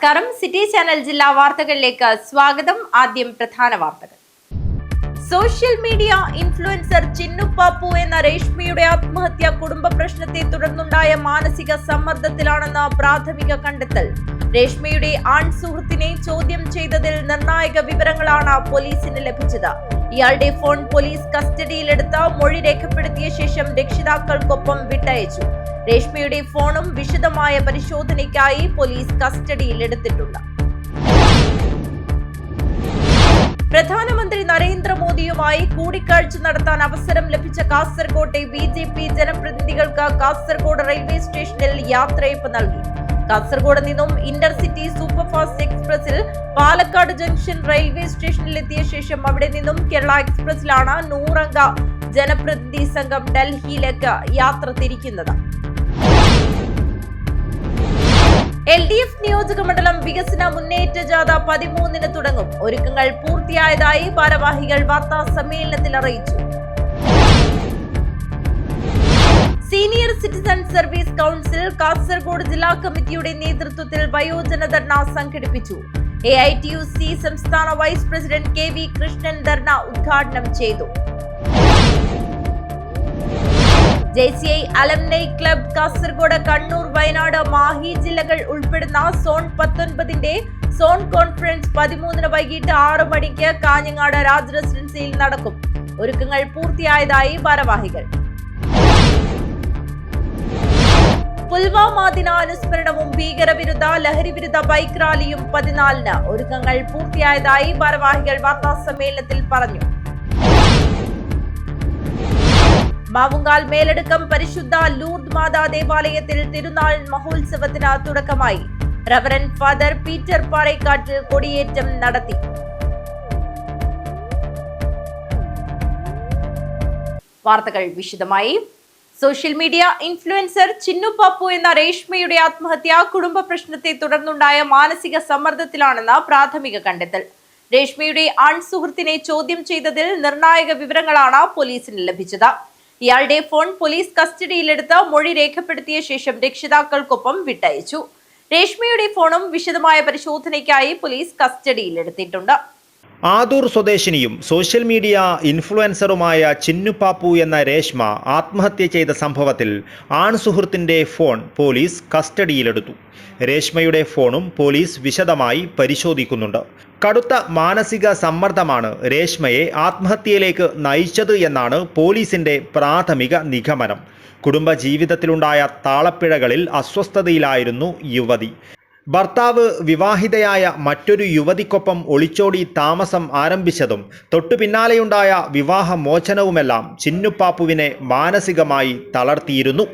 നമസ്കാരം. City channel ജില്ലാ വാർത്തകളിലേക്ക് സ്വാഗതം. ആദ്യം പ്രധാന വാർത്തകൾ. Social media influencer Chinnu Pappu എന്ന രേഷ്മയുടെ ആത്മഹത്യ കുടുംബ പ്രശ്നത്തെ തുടർന്നുണ്ടായ മാനസിക സമ്മർദ്ദത്തിലാണെന്ന പ്രാഥമിക കണ്ടെത്തൽ. രേഷ്മയുടെ ആൺ സുഹൃത്തിനെ ചോദ്യം ചെയ്തതിൽ നിർണായക വിവരങ്ങളാണ് പോലീസിന് ലഭിച്ചത്. ഇയാളുടെ ഫോൺ പോലീസ് കസ്റ്റഡിയിലെടുത്ത് മൊഴി രേഖപ്പെടുത്തിയ ശേഷം രക്ഷിതാക്കൾക്കൊപ്പം വിട്ടയച്ചു. രേഷ്മയുടെ ഫോണും വിശദമായ പരിശോധനയ്ക്കായി പോലീസ് കസ്റ്റഡിയിലെടുത്തിട്ടുണ്ട്. പ്രധാനമന്ത്രി നരേന്ദ്രമോദിയുമായി കൂടിക്കാഴ്ച നടത്താൻ അവസരം ലഭിച്ച കാസർകോട്ടെ BJP ജനപ്രതിനിധികൾക്ക് കാസർഗോഡ് റെയിൽവേ സ്റ്റേഷനിൽ യാത്രയയപ്പ് നൽകി. കാസർഗോഡ് നിന്നും ഇന്റർസിറ്റി സൂപ്പർഫാസ്റ്റ് എക്സ്പ്രസിൽ പാലക്കാട് ജംഗ്ഷൻ റെയിൽവേ സ്റ്റേഷനിലെത്തിയ ശേഷം അവിടെ നിന്നും കേരള എക്സ്പ്രസിലാണ് 100 അംഗ ജനപ്രതിനിധി സംഘം ഡൽഹിയിലേക്ക് യാത്ര തിരിക്കുന്നത്. LDF നിയോജക മണ്ഡലം വികസന മുന്നേറ്റ ജാഥ 13-ന് തുടങ്ങും. ഒരുക്കങ്ങൾ പൂർത്തിയായതായി ഭാരവാഹികൾ വാർത്താ സമ്മേളനത്തിൽ അറിയിച്ചു. Senior citizen service council Kasaragod ജില്ലാ കമ്മിറ്റിയുടെ നേതൃത്വത്തിൽ വയോജന ധർണ സംഘടിപ്പിച്ചു. AITUC സംസ്ഥാന vice president KV Krishnan dharna ഉദ്ഘാടനം ചെയ്തു. JCI അലംനൈ ക്ലബ് കാസർഗോഡ്, കണ്ണൂർ, വയനാട്, മാഹി ജില്ലകൾ ഉൾപ്പെടുന്ന സോൺ 19ന്റെ സോൺ കോൺഫറൻസ് 13-ന് വൈകിട്ട് 6 മണിക്ക് കാഞ്ഞങ്ങാട് രാജ് റെസിഡൻസിയിൽ നടക്കും. ഒരുക്കങ്ങൾ പൂർത്തിയായതായി ഭാരവാഹികൾ. പുൽവാമ ദിനാനുസ്മരണവും ഭീകരവിരുദ്ധ ലഹരിവിരുദ്ധ ബൈക്ക് റാലിയും 14-ന്. ഒരുക്കങ്ങൾ പൂർത്തിയായതായി ഭാരവാഹികൾ വാർത്താ സമ്മേളനത്തിൽ പറഞ്ഞു. മാവുങ്കാൽ മേലടുക്കം പരിശുദ്ധ ലൂർദ് മാതാ ദേവാലയത്തിൽ തിരുനാൾ മഹോത്സവത്തിന് തുടക്കമായി. റവറന്റ് ഫാദർ പീറ്റർ പാറേക്കാട്ടിൽ കൊടിയേറ്റം നടത്തി. വാർത്തകൾ വിശദമായി. Social media influencer Chinnu Pappu എന്ന രേഷ്മയുടെ ആത്മഹത്യ കുടുംബ പ്രശ്നത്തെ തുടർന്നുണ്ടായ മാനസിക സമ്മർദ്ദത്തിലാണെന്ന് പ്രാഥമിക കണ്ടെത്തൽ. രേഷ്മയുടെ ആൺ സുഹൃത്തിനെ ചോദ്യം ചെയ്തതിൽ നിർണായക വിവരങ്ങളാണ് പോലീസിന് ലഭിച്ചത്. ഇയാളുടെ ഫോൺ പോലീസ് കസ്റ്റഡിയിലെടുത്ത് മൊഴി രേഖപ്പെടുത്തിയ ശേഷം രക്ഷിതാക്കൾക്കൊപ്പം വിട്ടയച്ചു. രേഷ്മയുടെ ഫോണും വിശദമായ പരിശോധനയ്ക്കായി പോലീസ് കസ്റ്റഡിയിലെടുത്തിട്ടുണ്ട്. ആദൂർ സ്വദേശിനിയും സോഷ്യൽ മീഡിയ ഇൻഫ്ലുവൻസറുമായ ചിന്നു പാപ്പു എന്ന രേഷ്മ ആത്മഹത്യ ചെയ്ത സംഭവത്തിൽ ആൺ സുഹൃത്തിൻ്റെ ഫോൺ പോലീസ് കസ്റ്റഡിയിലെടുത്തു. രേഷ്മയുടെ ഫോണും പോലീസ് വിശദമായി പരിശോധിക്കുന്നുണ്ട്. കടുത്ത മാനസിക സമ്മർദ്ദമാണ് രേഷ്മയെ ആത്മഹത്യയിലേക്ക് നയിച്ചത് എന്നാണ് പോലീസിന്റെ പ്രാഥമിക നിഗമനം. കുടുംബജീവിതത്തിലുണ്ടായ താളപ്പിഴകളിൽ അസ്വസ്ഥതയിലായിരുന്നു യുവതി. ഭർത്താവ് വിവാഹിതയായ മറ്റൊരു യുവതിക്കൊപ്പം ഒളിച്ചോടി താമസം ആരംഭിച്ചതും തൊട്ടു പിന്നാലെയുണ്ടായ വിവാഹമോചനവുമെല്ലാം ചിന്നുപ്പാപ്പുവിനെ മാനസികമായി തളർത്തിയിരുന്നു.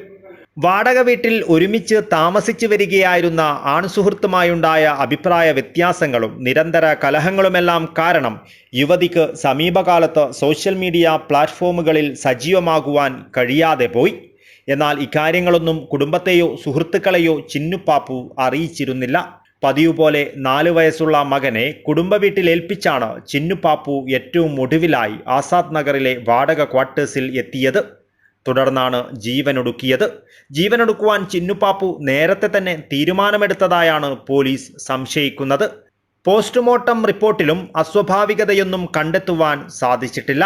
വാടക വീട്ടിൽ ഒരുമിച്ച് താമസിച്ചു വരികയായിരുന്ന ആൺസുഹൃത്തുമായുണ്ടായ അഭിപ്രായ വ്യത്യാസങ്ങളും നിരന്തര കലഹങ്ങളുമെല്ലാം കാരണം യുവതിക്ക് സമീപകാലത്ത് സോഷ്യൽ മീഡിയ പ്ലാറ്റ്ഫോമുകളിൽ സജീവമാകുവാൻ കഴിയാതെ പോയി. എന്നാൽ ഇക്കാര്യങ്ങളൊന്നും കുടുംബത്തെയോ സുഹൃത്തുക്കളെയോ ചിന്നുപ്പാപ്പു അറിയിച്ചിരുന്നില്ല. പതിവ് പോലെ 4 വയസ്സുള്ള മകനെ കുടുംബ വീട്ടിൽ ഏൽപ്പിച്ചാണ് ചിന്നുപ്പാപ്പു ഏറ്റവും ഒടുവിലായി ആസാദ് നഗറിലെ വാടക ക്വാർട്ടേഴ്സിൽ എത്തിയത്. തുടർന്നാണ് ജീവനൊടുക്കിയത്. ജീവനൊടുക്കുവാൻ ചിന്നുപ്പാപ്പു നേരത്തെ തന്നെ തീരുമാനമെടുത്തതായാണ് പോലീസ് സംശയിക്കുന്നത്. പോസ്റ്റ്മോർട്ടം റിപ്പോർട്ടിലും അസ്വാഭാവികതയൊന്നും കണ്ടെത്തുവാൻ സാധിച്ചിട്ടില്ല.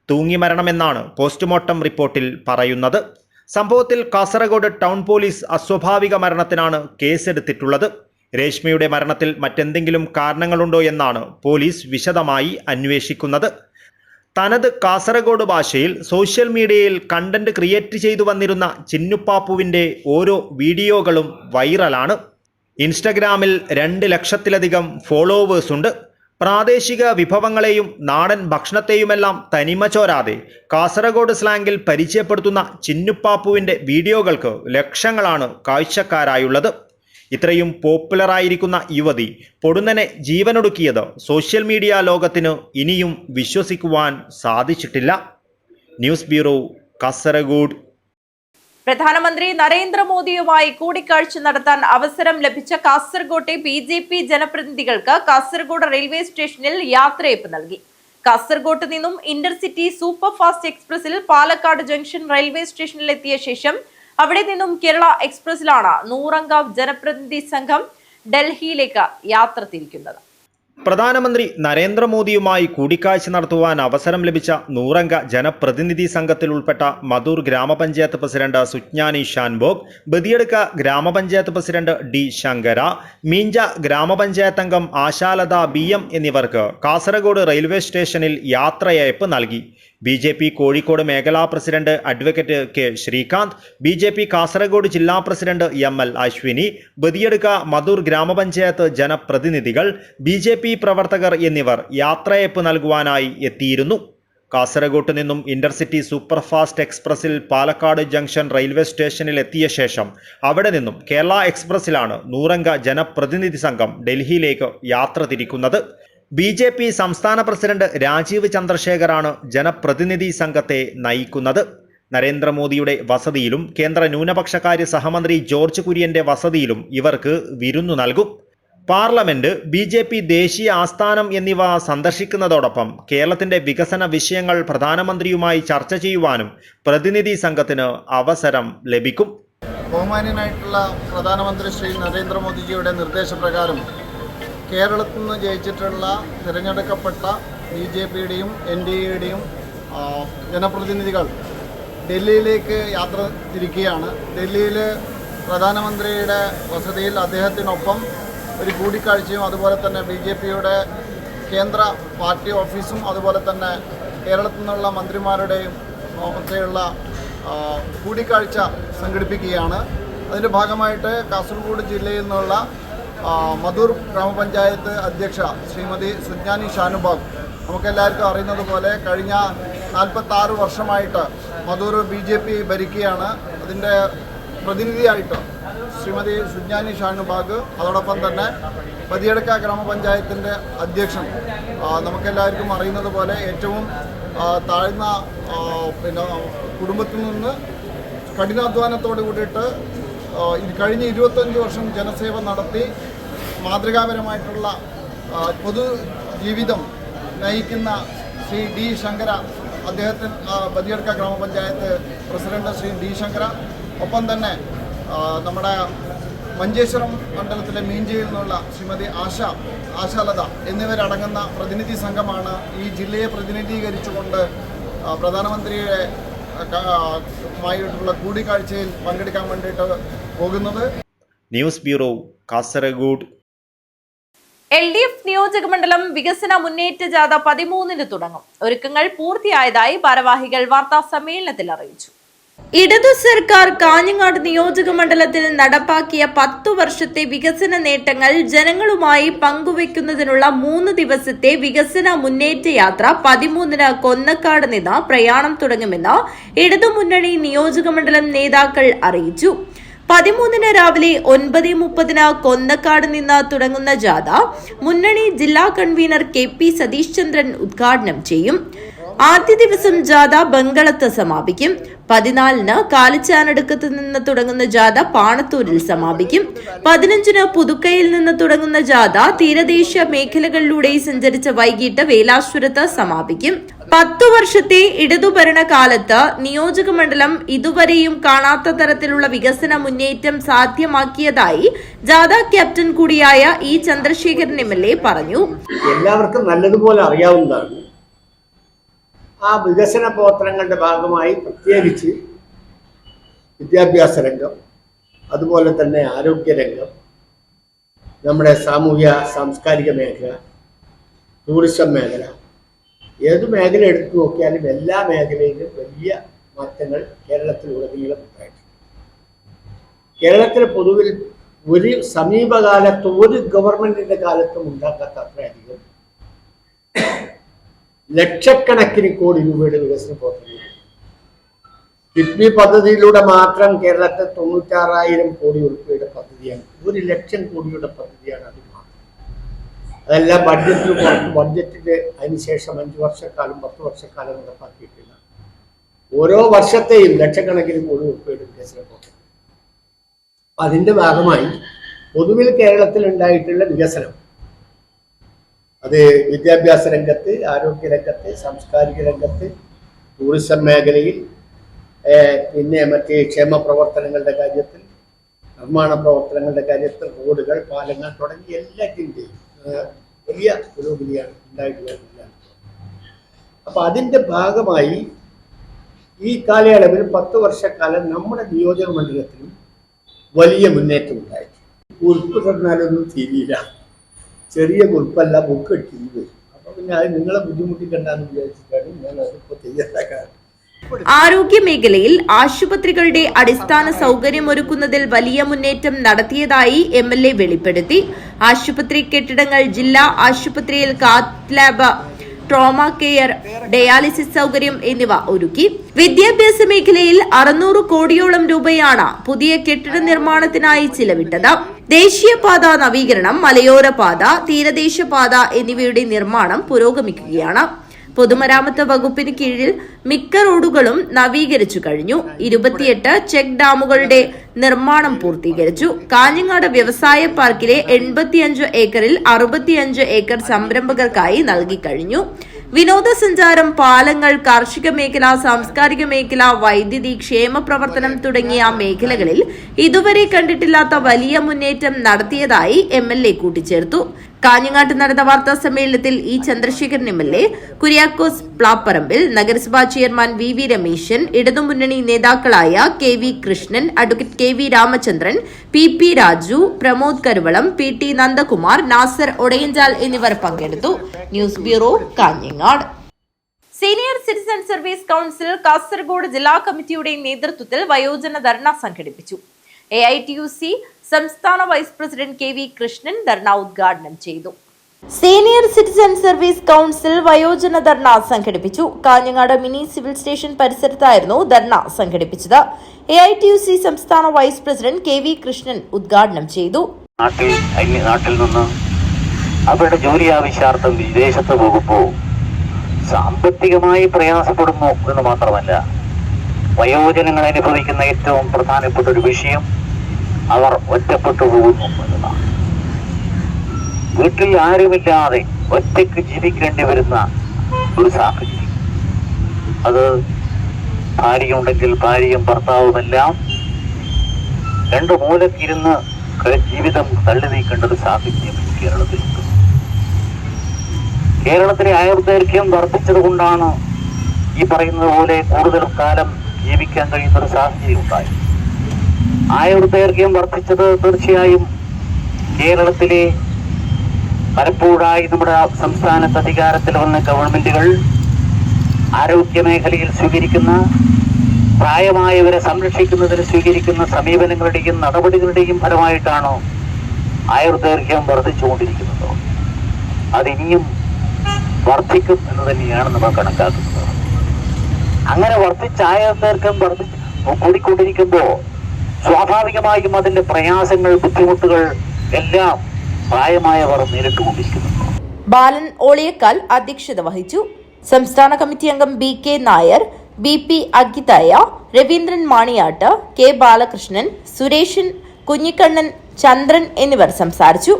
തൂങ്ങിമരണമെന്നാണ് പോസ്റ്റ്മോർട്ടം റിപ്പോർട്ടിൽ പറയുന്നത്. സംഭവത്തിൽ കാസർഗോഡ് ടൗൺ പോലീസ് അസ്വാഭാവിക മരണത്തിനാണ് കേസെടുത്തിട്ടുള്ളത്. രേഷ്മയുടെ മരണത്തിൽ മറ്റെന്തെങ്കിലും കാരണങ്ങളുണ്ടോ എന്നാണ് പോലീസ് വിശദമായി അന്വേഷിക്കുന്നത്. തനത് കാസർഗോഡ് ഭാഷയിൽ സോഷ്യൽ മീഡിയയിൽ കണ്ടന്റ് ക്രിയേറ്റ് ചെയ്തു വന്നിരുന്ന ചിന്നുപ്പാപ്പുവിൻ്റെ ഓരോ വീഡിയോകളും വൈറലാണ്. ഇൻസ്റ്റഗ്രാമിൽ 2 ലക്ഷത്തിലധികം ഫോളോവേഴ്സ് ഉണ്ട്. പ്രാദേശിക വിഭവങ്ങളെയും നാടൻ ഭക്ഷണത്തെയുമെല്ലാം തനിമ ചോരാതെ കാസർഗോഡ് സ്ലാങ്ങിൽ പരിചയപ്പെടുത്തുന്ന ചിന്നുപ്പാപ്പുവിൻ്റെ വീഡിയോകൾക്ക് ലക്ഷങ്ങളാണ് കാഴ്ചക്കാരായുള്ളത്. ഇത്രയും പോപ്പുലറായിരിക്കുന്ന യുവതി പൊടുന്നനെ ജീവനൊടുക്കിയത് സോഷ്യൽ മീഡിയ ലോകത്തിന് ഇനിയും വിശ്വസിക്കുവാൻ സാധിച്ചിട്ടില്ല. News bureau, Kasaragod. പ്രധാനമന്ത്രി നരേന്ദ്രമോദിയുമായി കൂടിക്കാഴ്ച നടത്താൻ അവസരം ലഭിച്ച കാസർകോട്ടെ BJP ജനപ്രതിനിധികൾക്ക് കാസർഗോഡ് റെയിൽവേ സ്റ്റേഷനിൽ യാത്രയയപ്പ് നൽകി. കാസർഗോഡ് നിന്നും ഇന്റർസിറ്റി സൂപ്പർഫാസ്റ്റ് എക്സ്പ്രസിൽ പാലക്കാട് ജംഗ്ഷൻ റെയിൽവേ സ്റ്റേഷനിലെത്തിയ ശേഷം അവിടെ നിന്നും കേരള എക്സ്പ്രസിലാണ് 100 അംഗ ജനപ്രതിനിധി സംഘം ഡൽഹിയിലേക്ക് യാത്ര തിരിക്കുന്നത്. പ്രധാനമന്ത്രി നരേന്ദ്രമോദിയുമായി കൂടിക്കാഴ്ച നടത്തുവാൻ അവസരം ലഭിച്ച 100-അംഗ ജനപ്രതിനിധി സംഘത്തിൽ ഉൾപ്പെട്ട മധൂർ ഗ്രാമപഞ്ചായത്ത് പ്രസിഡന്റ് സുജ്ഞാനി ഷാൻബോഗ്, ബദിയടുക്ക ഗ്രാമപഞ്ചായത്ത് പ്രസിഡന്റ് ഡി ശങ്കര, മീഞ്ച ഗ്രാമപഞ്ചായത്ത് അംഗം ആശാലത BM എന്നിവർക്ക് കാസർഗോഡ് റെയിൽവേ സ്റ്റേഷനിൽ യാത്രയയപ്പ് നൽകി. BJP കോഴിക്കോട് മേഖലാ president advocate K Srikanth, BJP Kasaragod ജില്ലാ പ്രസിഡന്റ് ML അശ്വിനി, ബദിയടുക്ക മധൂർ ഗ്രാമപഞ്ചായത്ത് ജനപ്രതിനിധികൾ, BJP പ്രവർത്തകർ എന്നിവർ യാത്രയയപ്പ് നൽകുവാനായി എത്തിയിരുന്നു. കാസർഗോഡ് നിന്നും ഇന്റർസിറ്റി സൂപ്പർഫാസ്റ്റ് എക്സ്പ്രസിൽ പാലക്കാട് ജംഗ്ഷൻ റെയിൽവേ സ്റ്റേഷനിൽ എത്തിയ ശേഷം അവിടെ നിന്നും കേരള എക്സ്പ്രസിലാണ് 100-അംഗ ജനപ്രതിനിധി സംഘം ഡൽഹിയിലേക്ക് യാത്ര തിരിക്കുന്നത്. BJP സംസ്ഥാന പ്രസിഡന്റ് രാജീവ് ചന്ദ്രശേഖറാണ് ജനപ്രതിനിധി സംഘത്തെ നയിക്കുന്നത്. നരേന്ദ്രമോദിയുടെ വസതിയിലും കേന്ദ്ര ന്യൂനപക്ഷകാര്യ സഹമന്ത്രി ജോർജ് കുര്യന്റെ വസതിയിലും ഇവർക്ക് വിരുന്നു നൽകും. പാർലമെന്റ്, BJP ദേശീയ ആസ്ഥാനം എന്നിവ സന്ദർശിക്കുന്നതോടൊപ്പം കേരളത്തിന്റെ വികസന വിഷയങ്ങൾ പ്രധാനമന്ത്രിയുമായി ചർച്ച ചെയ്യുവാനും പ്രതിനിധി സംഘത്തിന് അവസരം ലഭിക്കും. ബഹുമാന്യനായിട്ടുള്ള പ്രധാനമന്ത്രി ശ്രീ നരേന്ദ്രമോദിജിയുടെ നിർദ്ദേശപ്രകാരം കേരളത്തിൽ നിന്ന് ജയിച്ചിട്ടുള്ള തിരഞ്ഞെടുക്കപ്പെട്ട BJPയുടെയും NDAയുടെയും ജനപ്രതിനിധികൾ ഡൽഹിയിലേക്ക് യാത്ര തിരിക്കുകയാണ്. ഡൽഹിയിൽ പ്രധാനമന്ത്രിയുടെ വസതിയിൽ അദ്ദേഹത്തിനൊപ്പം ഒരു കൂടിക്കാഴ്ചയും അതുപോലെ തന്നെ BJPയുടെ കേന്ദ്ര പാർട്ടി ഓഫീസും അതുപോലെ തന്നെ കേരളത്തിൽ നിന്നുള്ള മന്ത്രിമാരുടെയും ഒക്കെയുള്ള കൂടിക്കാഴ്ച സംഘടിപ്പിക്കുകയാണ്. അതിൻ്റെ ഭാഗമായിട്ട് കാസർഗോഡ് ജില്ലയിൽ നിന്നുള്ള മധൂർ ഗ്രാമപഞ്ചായത്ത് അധ്യക്ഷ ശ്രീമതി സുജ്ഞാനി ഷാനുബാഗ്, നമുക്കെല്ലാവർക്കും അറിയുന്നത് പോലെ കഴിഞ്ഞ 46 വർഷമായിട്ട് മധൂർ BJP ഭരിക്കുകയാണ്. അതിൻ്റെ പ്രതിനിധിയായിട്ട് ശ്രീമതി സുജ്ഞാനി ഷാനുബാഗ്, അതോടൊപ്പം തന്നെ ബദിയടുക്ക ഗ്രാമപഞ്ചായത്തിൻ്റെ അധ്യക്ഷൻ, നമുക്കെല്ലാവർക്കും അറിയുന്നത് പോലെ ഏറ്റവും താഴ്ന്ന കുടുംബത്തിൽ നിന്ന് കഠിനാധ്വാനത്തോട് കൂടിയിട്ട് കഴിഞ്ഞ 25 വർഷം ജനസേവ നടത്തി മാതൃകാപരമായിട്ടുള്ള പൊതുജീവിതം നയിക്കുന്ന ശ്രീ D ശങ്കര, അദ്ദേഹത്തിന് ബദിയടുക്ക ഗ്രാമപഞ്ചായത്ത് പ്രസിഡന്റ് ശ്രീ D ശങ്കര, ഒപ്പം തന്നെ നമ്മുടെ മഞ്ചേശ്വരം മണ്ഡലത്തിലെ മീഞ്ചയിൽ നിന്നുള്ള ശ്രീമതി ആശാലത എന്നിവരടങ്ങുന്ന പ്രതിനിധി സംഘമാണ് ഈ ജില്ലയെ പ്രതിനിധീകരിച്ചുകൊണ്ട് പ്രധാനമന്ത്രിയുടെ മായിട്ടുള്ള കൂടിക്കാഴ്ചയിൽ പങ്കെടുക്കാൻ വേണ്ടിയിട്ട് പോകുന്നത്. News bureau, Kasaragod. LDF നിയോജക മണ്ഡലം വികസന മുന്നേറ്റ ജാഥ 13-ന് തുടങ്ങും. ഒരുക്കങ്ങൾ പൂർത്തിയായതായി ഭാരവാഹികൾ വാർത്താ സമ്മേളനത്തിൽ അറിയിച്ചു. ഇടതു സർക്കാർ കാഞ്ഞങ്ങാട് നിയോജക മണ്ഡലത്തിൽ നടപ്പാക്കിയ 10 വർഷത്തെ വികസന നേട്ടങ്ങൾ ജനങ്ങളുമായി പങ്കുവെക്കുന്നതിനുള്ള 3 ദിവസത്തെ വികസന മുന്നേറ്റ യാത്ര 13-ന് കൊന്നക്കാട് നിന്ന് പ്രയാണം തുടങ്ങുമെന്ന് ഇടതുമുന്നണി നിയോജക മണ്ഡലം നേതാക്കൾ അറിയിച്ചു. 13-ന് രാവിലെ 9:30-ന് കൊന്നക്കാട് നിന്ന് തുടങ്ങുന്ന ജാഥ മുന്നണി ജില്ലാ കൺവീനർ KP സതീഷ് ചന്ദ്രൻ ഉദ്ഘാടനം ചെയ്യും. ആദ്യ ദിവസം ജാഥ ബംഗളത്ത് സമാപിക്കും. 14-ന് കാലിച്ചാനടുക്കത്ത് നിന്ന് തുടങ്ങുന്ന ജാഥ പാണത്തൂരിൽ സമാപിക്കും. 15-ന് പുതുക്കയിൽ നിന്ന് തുടങ്ങുന്ന ജാഥ തീരദേശ മേഖലകളിലൂടെ സഞ്ചരിച്ച വൈകിട്ട് വേലാശ്വരത്ത് സമാപിക്കും. 10 വർഷത്തെ ഇടതുഭരണകാലത്ത് നിയോജക മണ്ഡലം ഇതുവരെയും കാണാത്ത തരത്തിലുള്ള വികസന മുന്നേറ്റം സാധ്യമാക്കിയതായി ജാഥ ക്യാപ്റ്റൻ കൂടിയായ E ചന്ദ്രശേഖരൻ MLA പറഞ്ഞു. എല്ലാവർക്കും നല്ലതുപോലെ അറിയാവുന്നതാണ്. ആ വികസന പ്രവർത്തനങ്ങളുടെ ഭാഗമായി പ്രത്യേകിച്ച് വിദ്യാഭ്യാസ രംഗം, അതുപോലെ തന്നെ ആരോഗ്യരംഗം, നമ്മുടെ സാമൂഹ്യ സാംസ്കാരിക മേഖല, ടൂറിസം മേഖല, ഏത് മേഖല എടുത്തു നോക്കിയാലും എല്ലാ മേഖലയിലും വലിയ മാറ്റങ്ങൾ കേരളത്തിലുടനീളം ഉണ്ടായിട്ടുണ്ട്. കേരളത്തിൽ പൊതുവിൽ ഒരു സമീപകാലത്ത് ഒരു ഗവൺമെന്റിന്റെ കാലത്തും ഉണ്ടാക്കാത്ത അത്രയധികം ലക്ഷക്കണക്കിന് കോടി രൂപയുടെ വികസന പ്രവർത്തനങ്ങൾ. കിഫ്ബി പദ്ധതിയിലൂടെ മാത്രം കേരളത്തിൽ 96,000 കോടി രൂപയുടെ പദ്ധതിയാണ്. 1 ലക്ഷം കോടിയുടെ പദ്ധതിയാണ് അത് മാത്രം. അതെല്ലാം ബഡ്ജറ്റിന്റെ അതിനുശേഷം 5 വർഷക്കാലം 10 വർഷക്കാലം നടപ്പാക്കിയിട്ടില്ല. ഓരോ വർഷത്തെയും ലക്ഷക്കണക്കിന് കോടി രൂപയുടെ വികസന പ്രവർത്തനം. അതിന്റെ ഭാഗമായി പൊതുവിൽ കേരളത്തിൽ ഉണ്ടായിട്ടുള്ള വികസനം, അത് വിദ്യാഭ്യാസ രംഗത്ത്, ആരോഗ്യ രംഗത്ത്, സാംസ്കാരിക രംഗത്ത്, ടൂറിസം മേഖലയിൽ, പിന്നെ മറ്റ് ക്ഷേമ പ്രവർത്തനങ്ങളുടെ കാര്യത്തിൽ, നിർമ്മാണ പ്രവർത്തനങ്ങളുടെ കാര്യത്തിൽ റോഡുകൾ, പാലങ്ങൾ തുടങ്ങിയ എല്ലാറ്റിൻ്റെയും വലിയ പുരോഗതിയാണ് ഉണ്ടായിട്ടുള്ളത്. അപ്പോൾ അതിൻ്റെ ഭാഗമായി ഈ കാലയളവിൽ 10 വർഷക്കാലം നമ്മുടെ നിയോജക മണ്ഡലത്തിലും വലിയ മുന്നേറ്റം ഉണ്ടായി. കുറിപ്പ് തന്നാലൊന്നും തിരിയില്ല, ചെറിയ കുറിപ്പല്ല, ബുക്ക് ടി വരും. അപ്പോൾ പിന്നെ അത് നിങ്ങളെ ബുദ്ധിമുട്ടിക്കണ്ടെന്ന് വിചാരിച്ചിട്ടാണ് ഞാൻ അതിപ്പോൾ തയ്യാറാക്കാൻ. ആരോഗ്യ മേഖലയിൽ ആശുപത്രികളുടെ അടിസ്ഥാന സൗകര്യമൊരുക്കുന്നതിൽ വലിയ മുന്നേറ്റം നടത്തിയതായി MLA വെളിപ്പെടുത്തി. ആശുപത്രി കെട്ടിടങ്ങൾ ജില്ലാ ആശുപത്രിയിൽ cath lab, trauma care, dialysis സൗകര്യം എന്നിവ ഒരുക്കി. വിദ്യാഭ്യാസ മേഖലയിൽ 600 കോടിയോളം രൂപയാണ് പുതിയ കെട്ടിട നിർമ്മാണത്തിനായി ചിലവിട്ടത്. ദേശീയപാത നവീകരണം, മലയോര പാത, തീരദേശ പാത എന്നിവയുടെ നിർമ്മാണം പുരോഗമിക്കുകയാണ്. പൊതുമരാമത്ത് വകുപ്പിന് കീഴിൽ മിക്ക റോഡുകളും നവീകരിച്ചു കഴിഞ്ഞു. 28 ചെക്ക് ഡാമുകളുടെ നിർമ്മാണം പൂർത്തീകരിച്ചു. കാഞ്ഞങ്ങാട് വ്യവസായ പാർക്കിലെ 85 ഏക്കറിൽ 65 ഏക്കർ സംരംഭകർക്കായി നൽകിക്കഴിഞ്ഞു. വിനോദസഞ്ചാരം, പാലങ്ങൾ, കാർഷിക മേഖല, സാംസ്കാരിക മേഖല, വൈദ്യുതി, ക്ഷേമ പ്രവർത്തനം തുടങ്ങിയ മേഖലകളിൽ ഇതുവരെ കണ്ടിട്ടില്ലാത്ത വലിയ മുന്നേറ്റം നടത്തിയതായി MLA കൂട്ടിച്ചേർത്തു. കാഞ്ഞങ്ങാട്ട് നടന്ന വാർത്താ സമ്മേളനത്തിൽ ഇ ചന്ദ്രശേഖരൻ MLA, കുര്യാക്കോസ് പ്ലാപ്പറമ്പിൽ, നഗരസഭാ ചെയർമാൻ VV രമേശൻ, ഇടതുമുന്നണി നേതാക്കളായ KV Krishnan, advocate KV Ramachandran, PP Raju, Pramod Karuvalam, PT Nandakumar, Nasar Odayanchal എന്നിവർ പങ്കെടുത്തു. News bureau, Kanhangad. Senior citizen service council Kasaragod ജില്ലാ കമ്മിറ്റിയുടെ നേതൃത്വത്തിൽ വയോജന ധർണ സംഘടിപ്പിച്ചു. AITUC സംസ്ഥാന vice president KV Krishnan dharna ഉദ്ഘാടനം ചെയ്തു. സീനിയർ സിറ്റിസൺ സർവീസ് കൌൺസിൽ വയോജന ധർണ സംഘടിപ്പിച്ചു. കാഞ്ഞങ്ങാട് മിനി സിവിൽ സ്റ്റേഷൻ പരിസരത്തായിരുന്നു ധർണ സംഘടിപ്പിച്ചത്. AITUC സംസ്ഥാന വൈസ് പ്രസിഡന്റ് KV കൃഷ്ണൻ ഉദ്ഘാടനം ചെയ്തു. നാട്ടിൽ നിന്ന് അവരുടെ ജോലി ആവശ്യാർത്ഥം വിദേശത്ത് പോകുമ്പോൾ സാമ്പത്തികമായി പ്രയാസപ്പെടുന്നു എന്ന് മാത്രമല്ല, വയോജനങ്ങൾ അനുഭവിക്കുന്ന ഏറ്റവും പ്രധാനപ്പെട്ട ഒരു വിഷയം അവർ ഒറ്റപ്പെട്ടു പോകുന്നു എന്നതാണ്. വീട്ടിൽ ആരുമില്ലാതെ ഒറ്റയ്ക്ക് ജീവിക്കേണ്ടി വരുന്ന ഒരു സാഹചര്യം. അത് ഭാര്യയുണ്ടെങ്കിൽ ഭാര്യയും ഭർത്താവുമെല്ലാം 2 മൂലക്കിരുന്ന് ജീവിതം തള്ളി നീക്കേണ്ട ഒരു സാഹചര്യം കേരളത്തിലുണ്ട്. കേരളത്തിലെ ആയുർദൈർഘ്യം വർദ്ധിച്ചത് കൊണ്ടാണ് ഈ പറയുന്നത് പോലെ കൂടുതൽ കാലം ജീവിക്കാൻ കഴിയുന്ന ഒരു സാഹചര്യം ഉണ്ടായി. ആയുർദൈർഘ്യം വർദ്ധിച്ചത് തീർച്ചയായും കേരളത്തിലെ പലപ്പോഴായി നമ്മുടെ സംസ്ഥാനത്ത് അധികാരത്തിൽ വന്ന ഗവൺമെന്റുകൾ ആരോഗ്യ മേഖലയിൽ സ്വീകരിക്കുന്ന, പ്രായമായവരെ സംരക്ഷിക്കുന്നതിന് സ്വീകരിക്കുന്ന സമീപനങ്ങളുടെയും നടപടികളുടെയും ഫലമായിട്ടാണ് ആയുർദൈർഘ്യം വർദ്ധിച്ചുകൊണ്ടിരിക്കുന്നത്. അതിനിയും വർദ്ധിക്കും എന്ന് തന്നെയാണ് നമ്മൾ കണക്കാക്കുന്നത്. അങ്ങനെ വർദ്ധിച്ച ആയുർദൈർഘ്യം കൂടിക്കൊണ്ടിരിക്കുമ്പോൾ സ്വാഭാവികമായും അതിന്റെ പ്രയാസങ്ങൾ, ബുദ്ധിമുട്ടുകൾ എല്ലാം പ്രായമായവർ നേരിട്ടുകൊണ്ടിരിക്കുന്നു. ബാലൻ ഓളിയക്കാൽ അധ്യക്ഷത വഹിച്ചു. സംസ്ഥാന കമ്മിറ്റി അംഗം BK Nair, BP അഗിതായ, Raveendran Maniyat, K Balakrishnan, Sureshan, Kunhikannan, ചന്ദ്രൻ എന്നിവർ സംസാരിച്ചു.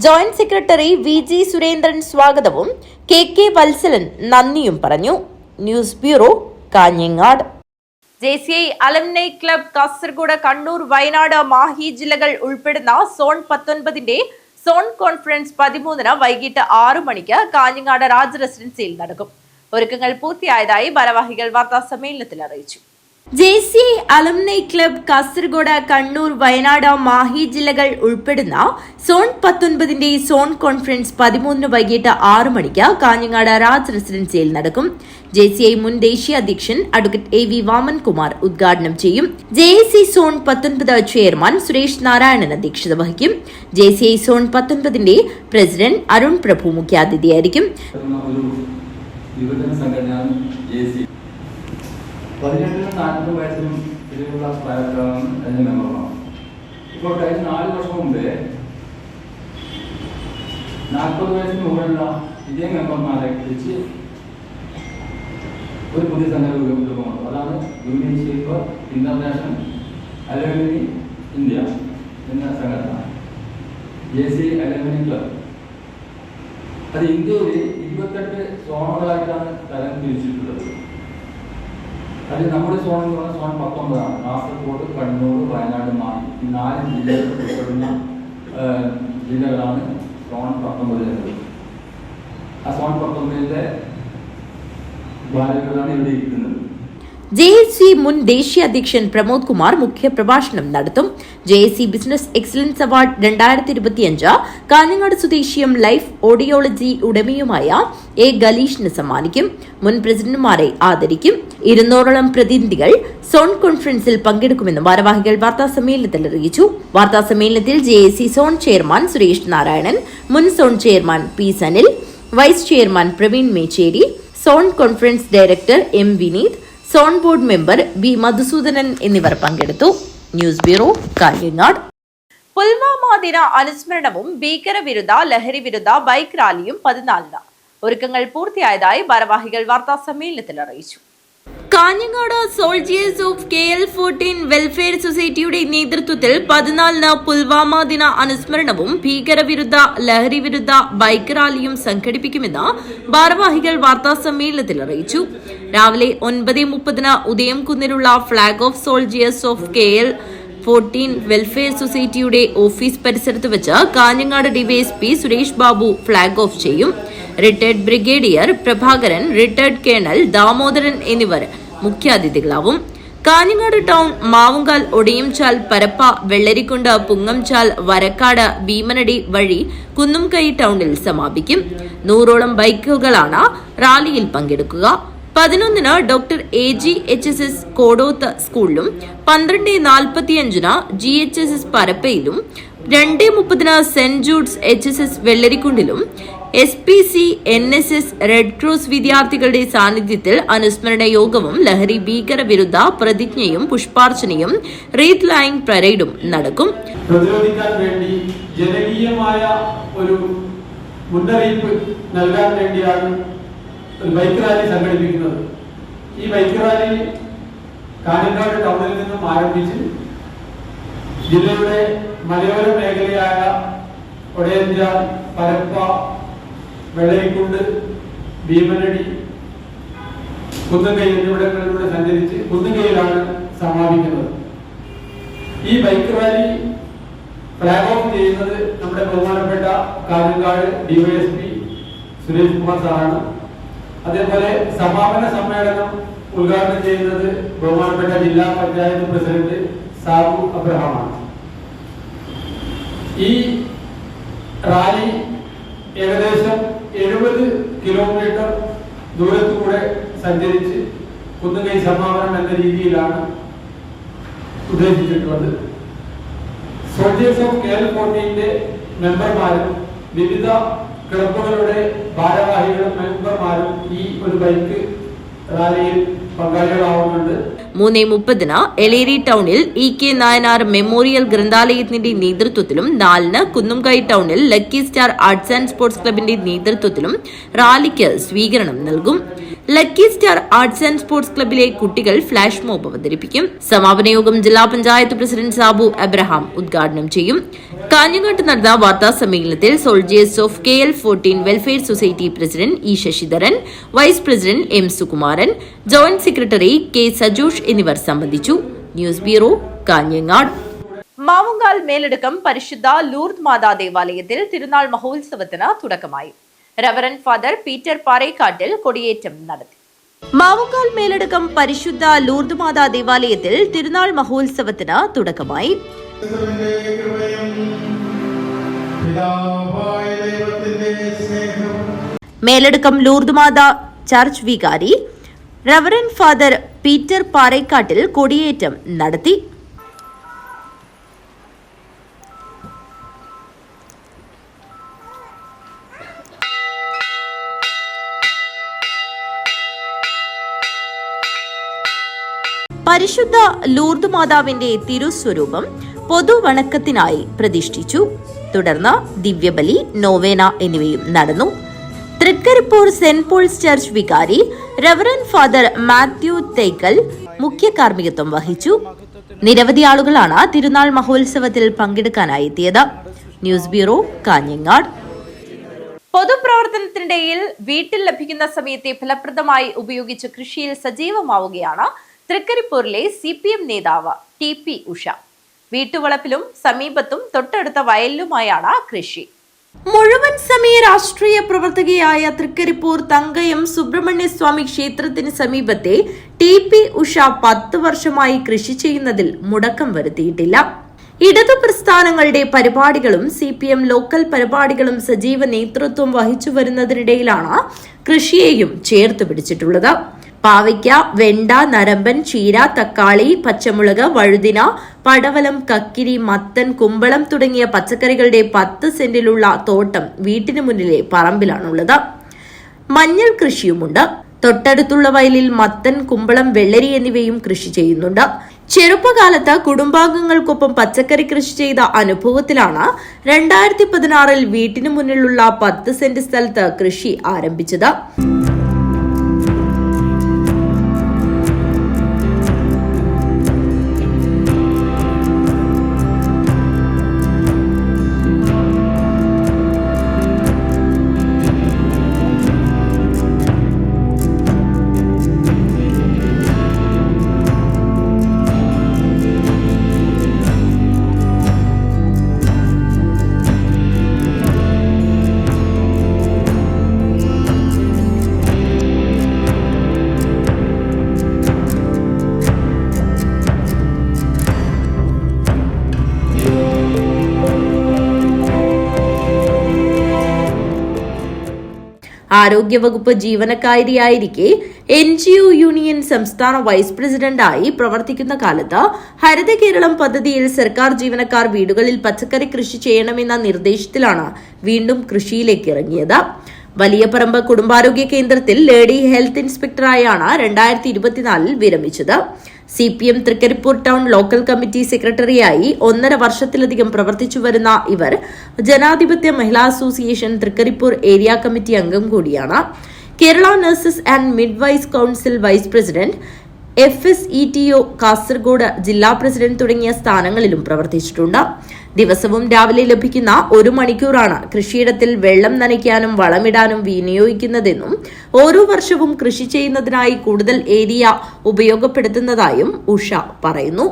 ജോയിന്റ് സെക്രട്ടറി VG സുരേന്ദ്രൻ സ്വാഗതവും KK വത്സലൻ നന്ദിയും പറഞ്ഞു. News bureau, Kanhangad. JCI alumni club Kasaragod, Kannur, Wayanad, Mahe ജില്ലകൾ ഉൾപ്പെടുന്ന സോൺ 19ന്റെ സോൺ കോൺഫറൻസ് 13-ന് വൈകിട്ട് 6 മണിക്ക് കാഞ്ഞങ്ങാട് രാജ് റെസിഡൻസിയിൽ നടക്കും. ഒരുക്കങ്ങൾ പൂർത്തിയായതായി ഭാരവാഹികൾ വാർത്താ സമ്മേളനത്തിൽ അറിയിച്ചു. JCI alumni club Kasaragod, Kannur, Wayanad, Mahe ജില്ലകൾ ഉൾപ്പെടുന്ന സോൺ 19ന്റെ സോൺ കോൺഫറൻസ് 13-ന് വൈകിട്ട് 6 മണിക്ക് കാഞ്ഞങ്ങാട് രാജ് റെസിഡൻസിയിൽ നടക്കും. JCI മുൻ ദേശീയ അധ്യക്ഷൻ അഡ്വക്കേറ്റ് AV വാമൻകുമാർ ഉദ്ഘാടനം ചെയ്യും. JSC zone 19 chairman Suresh Narayanan അധ്യക്ഷത വഹിക്കും. JCI സോൺ 19ന്റെ പ്രസിഡന്റ് അരുൺ പ്രഭു മുഖ്യാതിഥിയായിരിക്കും. 18-40 വയസ്സിനും ഇതിലുള്ള പ്രായത്തിലാണ് അതിൻ്റെ മെമ്പർമാർ. ഇപ്പോൾ കഴിഞ്ഞ 4 വർഷം മുമ്പേ 40 വയസ്സിന് മുകളിലുള്ള ഇതേ മെമ്പർമാരെ വെച്ച് ഒരു പുതിയ സംഘടന രൂപമാണ്. അതാണ് union shape international alumni India എന്ന സംഘടന, JCI അലുമിനി ക്ലബ്. അത് ഇന്ത്യയിൽ 28 സോണുകളായിട്ടാണ് തരം തിരിച്ചിട്ടുള്ളത്. അത് നമ്മുടെ സോൺ എന്ന് പറഞ്ഞാൽ സോൺ 19 കാസർഗോഡ്, കണ്ണൂർ, വയനാട്, മാഹി ഈ 4 ജില്ലകൾ ഉൾപ്പെടുന്ന ജില്ലകളാണ് സോൺ 19. ആ സോൺ 19 ബാലകളാണ് ഇവിടെ ഇരിക്കുന്നത്. JSC മുൻ ദേശീയ അധ്യക്ഷൻ പ്രമോദ് കുമാർ മുഖ്യപ്രഭാഷണം നടത്തും. JSC business excellence award 2025 Kanhangad സ്വദേശിയും ലൈഫ് ഓഡിയോളജി ഉടമയുമായ A. ഗലീഷിന് സമ്മാനിക്കും. മുൻ പ്രസിഡന്റുമാരെ ആദരിക്കും. 200ഓളം പ്രതിനിധികൾ സോൺ കോൺഫറൻസിൽ പങ്കെടുക്കുമെന്ന് ഭാരവാഹികൾ വാർത്താസമ്മേളനത്തിൽ അറിയിച്ചു. വാർത്താസമ്മേളനത്തിൽ JSC zone chairman Suresh Narayanan, മുൻ zone chairman P. Sanil, vice chairman Praveen Mecheri, zone conference director M. Vineeth, zone board member B. Madhusudanan എന്നിവർ പങ്കെടുത്തു. News bureau, Kanhangad. പുൽവാമ ദിന അനുസ്മരണവും ഭീകരവിരുദ്ധ ലഹരി വിരുദ്ധ ബൈക്ക് റാലിയും 14 ഒരുക്കങ്ങൾ പൂർത്തിയായതായി ഭാരവാഹികൾ വാർത്താസമ്മേളനത്തിൽ അറിയിച്ചു. Kanhangad soldiers of KL14 welfare സൊസൈറ്റിയുടെ നേതൃത്വത്തിൽ 14 പുൽവാമ ദിന അനുസ്മരണവും ഭീകരവിരുദ്ധ ലഹരി വിരുദ്ധ ബൈക്ക് റാലിയും സംഘടിപ്പിക്കുമെന്ന് ഭാരവാഹികൾ വാർത്താസമ്മേളനത്തിൽ അറിയിച്ചു. രാവിലെ 9:30 ഉദയം കുന്നിലുള്ള flag off soldiers of KL14 welfare സൊസൈറ്റിയുടെ ഓഫീസ് പരിസരത്ത് വെച്ച് Kanhangad DYSP Suresh Babu flag off ചെയ്യും. Retired brigadier Prabhakaran, retired colonel Damodaran എന്നിവർ മുഖ്യാതിഥികളാവും. കാഞ്ഞങ്ങാട് ടൗൺ മാവുങ്കാൽ, ഒടിയംചാൽ, പരപ്പ, വെള്ളരിക്കുണ്ട്, പുങ്ങംചാൽ, വരക്കാട്, ഭീമനടി വഴി കുന്നുംകൈ ടൗണിൽ സമാപിക്കും. 100ഓളം ബൈക്കുകളാണ് റാലിയിൽ പങ്കെടുക്കുക. 11 ഡോക്ടർ AG HSS കോടോത്ത് സ്കൂളിലും 12:45 GHSS പരപ്പയിലും 2:30 saint Jude's HSS വെള്ളരിക്കുണ്ടിലും SPC NSS red cross വിദ്യാർത്ഥികളുടെ സാന്നിധ്യത്തിൽ അനുസ്മരണ യോഗവും ലഹരി ഭീകര വിരുദ്ധ പ്രതിജ്ഞയും പുഷ്പാർച്ചനയും റീത്ത് ലൈൻ പരേഡും നടക്കും. പ്രതിരോധിക്കാൻ വേണ്ടി ജനകീയമായ ഒരു മുന്നറിയിപ്പ് നൽകാൻ വേണ്ടിയാണ് ഒരു ബൈക്ക് റാലി സംഘടിപ്പിക്കുന്നത്. ഈ ബൈക്ക് റാലി കാഞ്ഞങ്ങാട് ടൗണിൽ നിന്നും ആരംഭിച്ച് ജില്ലയുടെ മലയോര മേഖലയായ ഒടയഞ്ചാൽ, പരപ്പ, വെള്ളരിക്കുണ്ട്, ഭീമനടി, കുന്നുംകൈ എന്നിവിടങ്ങളിലൂടെ സഞ്ചരിച്ച് കുന്നുംകൈയിലാണ് സമാപിക്കുന്നത്. ഈ ബൈക്ക് റാലി ഫ്ലാഗ് ഓഫ് ചെയ്യുന്നത് നമ്മുടെ ബഹുമാനപ്പെട്ട കാഞ്ഞങ്ങാട് DYSP സുരേഷ് കുമാർ സാറാണ്. അതേപോലെ സമാപന സമ്മേളനം ഉദ്ഘാടനം ചെയ്യുന്നത് ബഹുമാനപ്പെട്ട ജില്ലാ പഞ്ചായത്ത് പ്രസിഡന്റ് സാബു അബ്രഹാമാണ്. ഈ റാലി ഏകദേശം 70 കിലോമീറ്റർ ദൂരത്തുകൂടെ സഞ്ചരിച്ച് കുന്നുംകൈ സമാപനം എന്ന രീതിയിലാണ് ഉദ്ദേശിച്ചിട്ടുള്ളത്. സോൾജേഴ്സ് ഓഫ് KL14 മെമ്പർമാരും വിവിധ ക്ലബുകളുടെ ഭാരവാഹികളും മെമ്പർമാരും ഈ ഒരു ബൈക്ക് റാലിയിൽ പങ്കാളികളാവുന്നുണ്ട്. 3:30 എലേരി ടൗണിൽ EK നായനാർ മെമ്മോറിയൽ ഗ്രന്ഥാലയത്തിന്റെ നേതൃത്വത്തിലും 4 കുന്നുംകൈ ടൗണിൽ lucky star arts and sports ക്ലബിന്റെ നേതൃത്വത്തിലും റാലിക്ക് സ്വീകരണം നൽകും. Lucky star arts and sports ക്ലബിലെ കുട്ടികൾ ഫ്ലാഷ് മോബ് അവതരിപ്പിക്കും. സമാപന യോഗം ജില്ലാ പഞ്ചായത്ത് പ്രസിഡന്റ് സാബു അബ്രഹാം ഉദ്ഘാടനം ചെയ്യും. കാഞ്ഞങ്ങാട്ട് നടന്ന വാർത്താ സമ്മേളനത്തിൽ soldiers of KL14 welfare society president E. Sasidharan, vice president M. Sukumaran, joint secretary K. Sajosh എന്നിവർ സംബന്ധിച്ചു. News bureau, Kanhangad. മാവുങ്കാൽ മേലടുക്കം പരിശുദ്ധ ലൂർദ് മാതാ ദേവാലയത്തിൽ തിരുനാൾ മഹോത്സവത്തിന് തുടക്കമായി. റവറന്റ് ഫാദർ പീറ്റർ പാറേക്കാട്ടിൽ കൊടിയേറ്റം നടത്തി. മാവുങ്കാൽ മേലടുക്കം പരിശുദ്ധ ലൂർദ് മാതാ ദേവാലയത്തിൽ തിരുനാൾ മഹോത്സവത്തിന് തുടക്കമായി. മേലടുക്കം ലൂർദ് മാതാ ചർച്ച് വികാരി റവറന്റ് ഫാദർ പീറ്റർ പാറേക്കാട്ടിൽ കൊടിയേറ്റം നടത്തി. പരിശുദ്ധ ലൂർദ് മാതാവിന്റെ തിരുസ്വരൂപം പൊതുവണക്കത്തിനായി പ്രതിഷ്ഠിച്ചു. തുടർന്ന് ദിവ്യബലി, നോവേന എന്നിവയും നടന്നു. തൃക്കരിപ്പൂർ സെന്റ് പോൾസ് ചർച്ച് വികാരി റവറന്റ് ഫാദർ മാത്യു തൈക്കൽ മുഖ്യ കാർമ്മികത്വം വഹിച്ചു. നിരവധി ആളുകളാണ് തിരുനാൾ മഹോത്സവത്തിൽ പങ്കെടുക്കാനായി എത്തിയത്. News bureau, Kanhangad. പൊതുപ്രവർത്തനത്തിനിടയിൽ വീട്ടിൽ ലഭിക്കുന്ന സമയത്തെ ഫലപ്രദമായി ഉപയോഗിച്ച് കൃഷിയിൽ സജീവമാവുകയാണ് തൃക്കരിപ്പൂരിലെ CPM നേതാവ് TP ഉഷ. വീട്ടുവളപ്പിലും സമീപത്തും തൊട്ടടുത്ത വയലിലുമായാണ് കൃഷി. മുഴുവൻ സമയ രാഷ്ട്രീയ പ്രവർത്തകയായ തൃക്കരിപ്പൂർ തങ്കയം സുബ്രഹ്മണ്യസ്വാമി ക്ഷേത്രത്തിന് സമീപത്തെ TP ഉഷ 10 വർഷമായി കൃഷി ചെയ്യുന്നതിൽ മുടക്കം വരുത്തിയിട്ടില്ല. ഇടതു പ്രസ്ഥാനങ്ങളുടെ പരിപാടികളും CPM ലോക്കൽ പരിപാടികളും സജീവ നേതൃത്വം വഹിച്ചു വരുന്നതിനിടയിലാണ് കൃഷിയെയും ചേർത്ത് പിടിച്ചിട്ടുള്ളത്. പാവയ്ക്ക, വെണ്ട, നരമ്പൻ, ചീര, തക്കാളി, പച്ചമുളക്, വഴുതിന, പടവലം, കക്കിരി, മത്തൻ, കുമ്പളം തുടങ്ങിയ പച്ചക്കറികളുടെ 10 സെന്റിലുള്ള തോട്ടം വീട്ടിന് മുന്നിലെ പറമ്പിലാണുള്ളത്. മഞ്ഞൾ കൃഷിയുമുണ്ട്. തൊട്ടടുത്തുള്ള വയലിൽ മത്തൻ, കുമ്പളം, വെള്ളരി എന്നിവയും കൃഷി ചെയ്യുന്നുണ്ട്. ചെറുപ്പകാലത്ത് കുടുംബാംഗങ്ങൾക്കൊപ്പം പച്ചക്കറി കൃഷി ചെയ്ത അനുഭവത്തിലാണ് 2016 വീട്ടിനു മുന്നിലുള്ള 10 സെന്റ് സ്ഥലത്ത് കൃഷി ആരംഭിച്ചത്. ആരോഗ്യവകുപ്പ് ജീവനക്കാരിയായിരിക്കെ NGO യൂണിയൻ സംസ്ഥാന വൈസ് പ്രസിഡന്റായി പ്രവർത്തിക്കുന്ന കാലത്ത് ഹരിത കേരളം പദ്ധതിയിൽ സർക്കാർ ജീവനക്കാർ വീടുകളിൽ പച്ചക്കറി കൃഷി ചെയ്യണമെന്ന നിർദ്ദേശത്തിലാണ് വീണ്ടും കൃഷിയിലേക്ക് ഇറങ്ങിയത്. വലിയപറമ്പ് കുടുംബാരോഗ്യ കേന്ദ്രത്തിൽ ലേഡി ഹെൽത്ത് ഇൻസ്പെക്ടറായാണ് 2024 വിരമിച്ചത്. CPM Trikaripur town local committee സെക്രട്ടറിയായി 1.5 വർഷത്തിലധികം പ്രവർത്തിച്ചു വരുന്ന ഇവർ Janadhipathya Mahila association Trikaripur area committee അംഗം കൂടിയാണ്. Kerala nurses and midwives council vice president, FSETO Kasaragod ജില്ലാ പ്രസിഡന്റ് തുടങ്ങിയ സ്ഥാനങ്ങളിലും പ്രവർത്തിച്ചിട്ടുണ്ട്. ദിവസവും രാവിലെ ലഭിക്കുന്ന 1 മണിക്കൂറാണ് കൃഷിയിടത്തിൽ വെള്ളം നനയ്ക്കാനും വളമിടാനും വിനിയോഗിക്കുന്നതെന്നും ഓരോ വർഷവും കൃഷി ചെയ്യുന്നതിനായി കൂടുതൽ ഏരിയ ഉപയോഗപ്പെടുത്തുന്നതായും ഉഷ പറയുന്നു.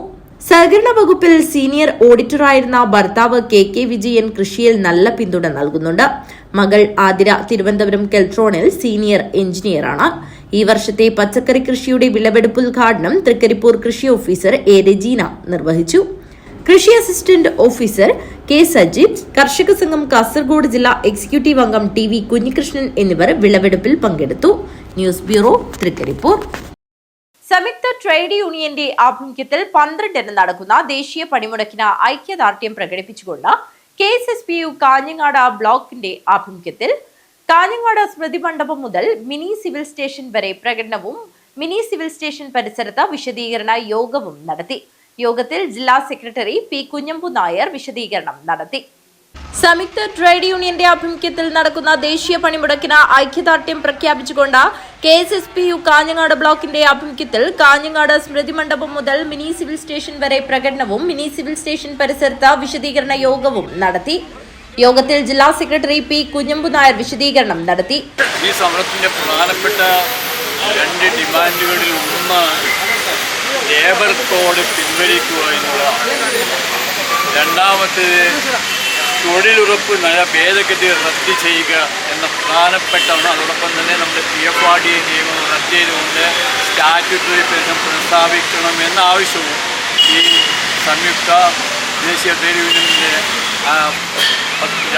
സഹകരണ വകുപ്പിൽ സീനിയർ ഓഡിറ്ററായിരുന്ന ഭർത്താവ് KK വിജയൻ കൃഷിയിൽ നല്ല പിന്തുണ നൽകുന്നുണ്ട്. മകൾ ആതിര തിരുവനന്തപുരം കെൽട്രോണിൽ സീനിയർ എഞ്ചിനീയറാണ്. ഈ വർഷത്തെ പച്ചക്കറി കൃഷിയുടെ വിളവെടുപ്പ് ഉദ്ഘാടനം തൃക്കരിപ്പൂർ കൃഷി ഓഫീസർ A. രജീന നിർവഹിച്ചു. കൃഷി അസിസ്റ്റന്റ് ഓഫീസർ K. സജീബ്, കർഷക സംഘം കാസർഗോഡ് ജില്ലാ എക്സിക്യൂട്ടീവ് അംഗം TV കുഞ്ഞികൃഷ്ണൻ എന്നിവർ വിളവെടുപ്പിൽ പങ്കെടുത്തു. News bureau, Thrikaripur. സംയുക്ത ട്രേഡ് യൂണിയന്റെ ആഭിമുഖ്യത്തിൽ 12-ന് നടക്കുന്ന ദേശീയ പണിമുടക്കിന് ഐക്യദാർഢ്യം പ്രകടിപ്പിച്ചുകൊണ്ട് KSSPU കാഞ്ഞങ്ങാട് ബ്ലോക്കിന്റെ ആഭിമുഖ്യത്തിൽ കാഞ്ഞങ്ങാട് സ്മൃതി മണ്ഡപം മുതൽ മിനി സിവിൽ സ്റ്റേഷൻ വരെ പ്രകടനവും മിനി സിവിൽ സ്റ്റേഷൻ പരിസരത്ത് വിശദീകരണ യോഗവും നടത്തി. യോഗത്തിൽ ജില്ലാ സെക്രട്ടറി P. കുഞ്ഞമ്പു നായർ വിശദീകരണം നടത്തി. സംയുക്ത ട്രേഡ് യൂണിയന്റെ ആഭിമുഖ്യത്തിൽ നടക്കുന്ന ദേശീയ പണിമുടക്കിന് ഐക്യദാർഢ്യം പ്രഖ്യാപിച്ചുകൊണ്ട് KSSPU കാഞ്ഞങ്ങാട് ബ്ലോക്കിന്റെ ആഭിമുഖ്യത്തിൽ കാഞ്ഞങ്ങാട് സ്മൃതി മണ്ഡപം മുതൽ മിനി സിവിൽ സ്റ്റേഷൻ വരെ പ്രകടനവും മിനി സിവിൽ സ്റ്റേഷൻ പരിസരത്ത് വിശദീകരണ യോഗവും നടത്തി. യോഗത്തിൽ ജില്ലാ സെക്രട്ടറി P. കുഞ്ഞമ്പു നായർ വിശദീകരണം നടത്തി. ഈ സമരത്തിന്റെ പ്രധാനപ്പെട്ട 2 ഡിമാൻഡുകളിൽ ഒന്ന് ലേബർ കോഡ് പിൻവലിക്കുക എന്നുള്ളതാണ്. രണ്ടാമത്തേത് തൊഴിലുറപ്പ് നയ ഭേദഗതി റദ്ദ് ചെയ്യുക എന്ന പ്രധാനപ്പെട്ടാണ്. അതോടൊപ്പം തന്നെ നമ്മുടെ PFRDA നിയമം റദ്ദ് ചെയ്തുകൊണ്ട് സ്റ്റാറ്റ്യൂട്ടറി പെൻഷൻ പുനഃസ്ഥാപിക്കണമെന്ന ആവശ്യവും ഈ സംയുക്ത ദേശീയ ട്രേഡ് യൂണിയനിൻ്റെ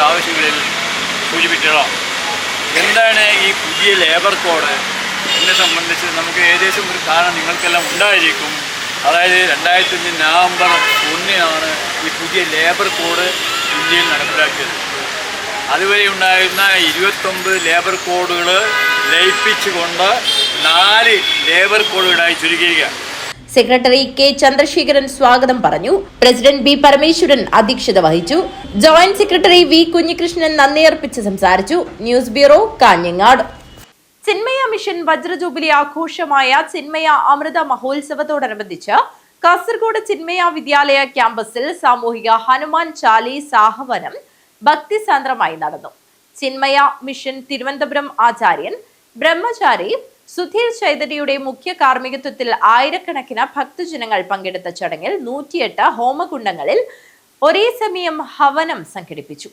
ആവശ്യങ്ങളിൽ സൂചിപ്പിച്ചതാണ്. എന്താണ് ഈ പുതിയ ലേബർ കോഡ് എന്നെ സംബന്ധിച്ച് നമുക്ക് ഏകദേശം ഒരു ധാരണ നിങ്ങൾക്കെല്ലാം ഉണ്ടായിരിക്കും. അതായത് 2005 നവംബർ 1-നാണ് ഈ പുതിയ ലേബർ കോഡ് ഇന്ത്യയിൽ നടപ്പിലാക്കിയത്. അതുവരെ ഉണ്ടായിരുന്ന 29 ലേബർ കോഡുകൾ ലയിപ്പിച്ചുകൊണ്ട് 4 ലേബർ കോഡുകളായി ചുരുക്കിയിരിക്കുക. Secretary K. ചന്ദ്രശേഖരൻ സ്വാഗതം പറഞ്ഞു. President B. പരമേശ്വരൻ അധ്യക്ഷത വഹിച്ചു. Joint secretary V. കുഞ്ഞികൃഷ്ണൻ നന്ദി അർപ്പിച്ച് സംസാരിച്ചു. News bureau, Kanhangad. Chinmaya mission വജ്രജൂബിലി ആഘോഷമായ ചിന്മയ അമൃത മഹോത്സവത്തോടനുബന്ധിച്ച് കാസർഗോഡ് ചിന്മയ വിദ്യാലയ ക്യാമ്പസിൽ സാമൂഹിക ഹനുമാൻ ചാലീസ് ആഹ്വാനം ഭക്തിസാന്ദ്രമായി നടന്നു. ചിന്മയ മിഷൻ തിരുവനന്തപുരം ആചാര്യൻ ബ്രഹ്മചാരി സുധീർ ചൈതന്യയുടെ മുഖ്യ കാർമ്മികത്വത്തിൽ ആയിരക്കണക്കിന് ഭക്തജനങ്ങൾ പങ്കെടുത്ത ചടങ്ങിൽ 108 ഹോമകുണ്ടങ്ങളിൽ ഒരേ സമയം ഹവനം സംഘടിപ്പിച്ചു.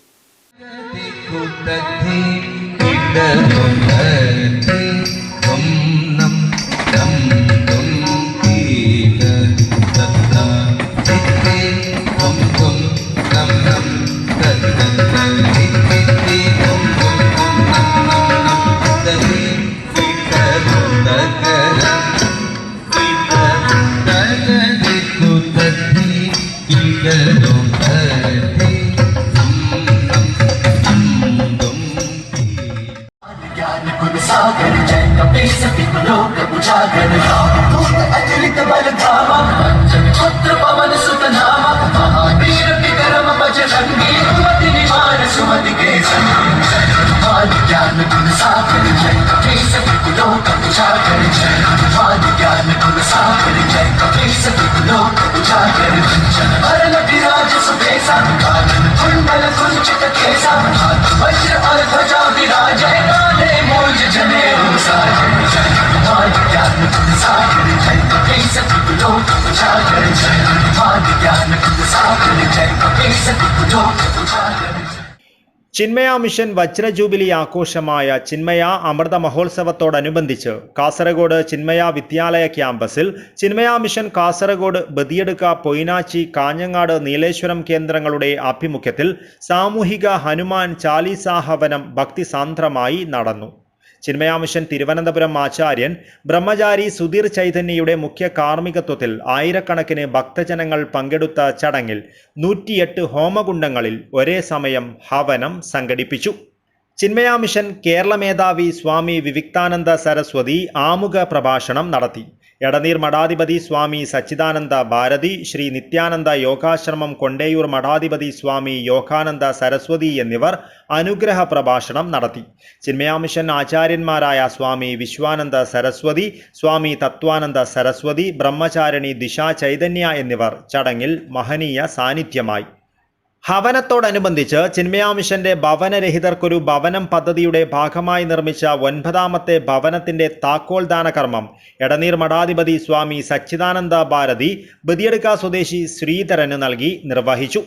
ചിന്മയ മിഷൻ വജ്ര ജൂബിലി ആഘോഷമായ ചിന്മയ അമൃത മഹോത്സവത്തോടനുബന്ധിച്ച് കാസർഗോഡ് ചിന്മയ വിദ്യാലയ ക്യാമ്പസിൽ ചിന്മയ മിഷൻ കാസർഗോഡ് ബദിയടുക്ക പൊയിനാച്ചി കാഞ്ഞങ്ങാട് നീലേശ്വരം കേന്ദ്രങ്ങളുടെ ആഭിമുഖ്യത്തിൽ സാമൂഹിക ഹനുമാൻ ചാലീസാ ഹവനം ഭക്തിസാന്ദ്രമായി നടന്നു. ചിന്മയ മിഷൻ തിരുവനന്തപുരം ആചാര്യൻ ബ്രഹ്മചാരി സുധീർ ചൈതന്യയുടെ മുഖ്യ കാർമ്മികത്വത്തിൽ ആയിരക്കണക്കിന് ഭക്തജനങ്ങൾ പങ്കെടുത്ത ചടങ്ങിൽ 108 ഹോമകുണ്ടങ്ങളിൽ ഒരേ സമയം ഹവനം സംഘടിപ്പിച്ചു. ചിന്മയ മിഷൻ കേരള മേധാവി സ്വാമി വിവിക്താനന്ദ സരസ്വതി ആമുഖ പ്രഭാഷണം നടത്തി. എടനീർ മഠാധിപതി സ്വാമി സച്ചിദാനന്ദ ഭാരതി, ശ്രീ നിത്യാനന്ദ യോഗാശ്രമം കൊണ്ടേയൂർ മഠാധിപതി സ്വാമി യോഗാനന്ദ സരസ്വതി എന്നിവർ അനുഗ്രഹ പ്രഭാഷണം നടത്തി. ചിന്മയ മിഷൻ ആചാര്യന്മാരായ സ്വാമി വിശ്വാനന്ദ സരസ്വതി, സ്വാമി തത്വാനന്ദ സരസ്വതി, ബ്രഹ്മചാരിണി ദിശ ചൈതന്യ എന്നിവർ ചടങ്ങിൽ മഹനീയ സാന്നിധ്യമായി. ഹവനത്തോടനുബന്ധിച്ച് ചിന്മയ മിഷന്റെ ഭവനരഹിതർക്കൊരു ഭവനം പദ്ധതിയുടെ ഭാഗമായി നിർമ്മിച്ച 9ാമത്തെ ഭവനത്തിന്റെ താക്കോൽദാന കർമ്മം എടനീർ മഠാധിപതി സ്വാമി സച്ചിദാനന്ദ ഭാരതി ബദിയടുക്ക സ്വദേശി ശ്രീധരന് നൽകി നിർവഹിച്ചു.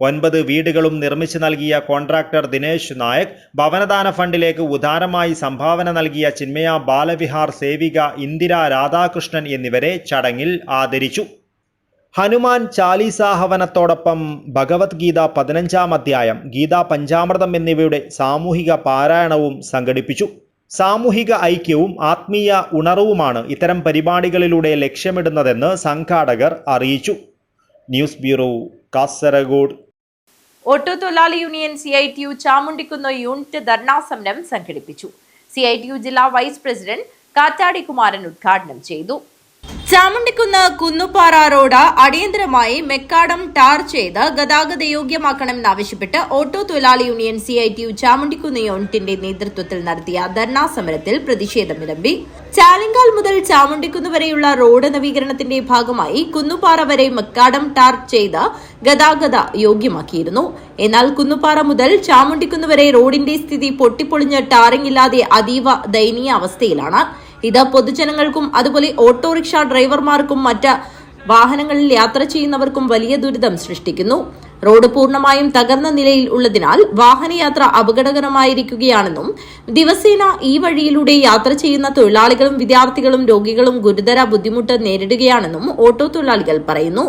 9 വീടുകളും നിർമ്മിച്ചു നൽകിയ കോൺട്രാക്ടർ ദിനേശ് നായക്, ഭവനദാന ഫണ്ടിലേക്ക് ഉദാരമായി സംഭാവന നൽകിയ ചിന്മയ ബാലവിഹാർ സേവിക ഇന്ദിര രാധാകൃഷ്ണൻ എന്നിവരെ ചടങ്ങിൽ ആദരിച്ചു. ഹനുമാൻ ചാലീസാ ഹവനത്തോടൊപ്പം ഭഗവത്ഗീത 15ാം അധ്യായം, ഗീതാ പഞ്ചാമൃതം എന്നിവയുടെ സാമൂഹിക പാരായണവും സംഘടിപ്പിച്ചു. സാമൂഹിക ഐക്യവും ആത്മീയ ഉണർവുമാണ് ഇത്തരം പരിപാടികളിലൂടെ ലക്ഷ്യമിടുന്നതെന്ന് സംഘാടകർ അറിയിച്ചു. News bureau, Kasaragod. ഓട്ടോ തൊഴിലാളി union CITU Chamundikkunnu unit dharna സമരം സംഘടിപ്പിച്ചു. CITU ജില്ലാ വൈസ് പ്രസിഡന്റ് കാറ്റാടി കുമാരൻ ഉദ്ഘാടനം ചെയ്തു. ചാമുണ്ടിക്കുന്ന് കുന്നുപാറ റോഡ് അടിയന്തരമായി മെക്കാഡം ടാർ ചെയ്ത് ഗതാഗത യോഗ്യമാക്കണമെന്നാവശ്യപ്പെട്ട് ഓട്ടോ തൊഴിലാളി യൂണിയൻ CITU ചാമുണ്ടിക്കുന്ന് യൂണിറ്റിന്റെ നേതൃത്വത്തിൽ നടത്തിയ ധർണാ സമരത്തിൽ പ്രതിഷേധം വിളമ്പി. ചാലിങ്കാൽ മുതൽ ചാമുണ്ടിക്കുന്ന് വരെയുള്ള റോഡ് നവീകരണത്തിന്റെ ഭാഗമായി കുന്നുപാറ വരെ മെക്കാഡം ടാർ ചെയ്ത് ഗതാഗത യോഗ്യമാക്കിയിരുന്നു. എന്നാൽ കുന്നുപാറ മുതൽ ചാമുണ്ടിക്കുന്ന് വരെ റോഡിന്റെ സ്ഥിതി പൊട്ടിപ്പൊളിഞ്ഞ് ടാറിംഗ് ഇല്ലാതെ അതീവ ദയനീയ അവസ്ഥയിലാണ്. ഇത് പൊതുജനങ്ങൾക്കും അതുപോലെ ഓട്ടോറിക്ഷ ഡ്രൈവർമാർക്കും മറ്റ് വാഹനങ്ങളിൽ യാത്ര ചെയ്യുന്നവർക്കും വലിയ ദുരിതം സൃഷ്ടിക്കുന്നു. റോഡ് പൂർണ്ണമായും തകർന്ന നിലയിൽ ഉള്ളതിനാൽ വാഹനയാത്ര അപകടകരമായിരിക്കുകയാണെന്നും ദിവസേന ഈ വഴിയിലൂടെ യാത്ര ചെയ്യുന്ന തൊഴിലാളികളും വിദ്യാർത്ഥികളും രോഗികളും ഗുരുതര ബുദ്ധിമുട്ട് നേരിടുകയാണെന്നും ഓട്ടോ തൊഴിലാളികൾ പറയുന്നു.